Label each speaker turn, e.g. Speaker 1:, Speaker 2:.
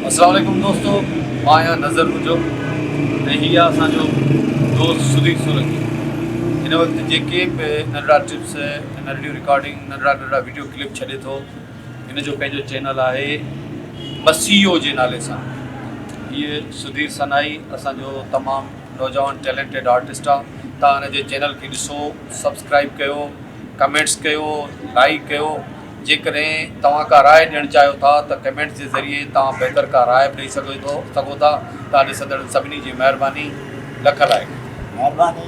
Speaker 1: अस्सलाम वालेकुम दोस्तों, मां यहाँ नज़र मुझो ऐं हीअ आहे असांजो दोस्त सुधीर सोलंकी। हिन वक़्तु जेके बि नंढड़ा टिप्स, नंढियूं रिकॉर्डिंग, नंढड़ा वीडियो क्लिप छॾे थो, हिन जो पंहिंजो चैनल आहे मसीहो जे नाले सां। हीअ सुधीर सनाई असांजो तमामु नौजवान टैलेंटेड आर्टिस्ट आहे। तव्हां हिन जे चैनल खे ॾिसो, सब्सक्राइब कयो, कमेंट्स कयो, लाइक कयो। जेकॾहिं तव्हां का राय ॾियणु चाहियो था त कमेंट्स जे ज़रिए तव्हां बहितर का राय ॾेई सघो था। तव्हां ॾिसंदड़ सभिनी जी महिरबानी, लख लाइक
Speaker 2: महिरबानी।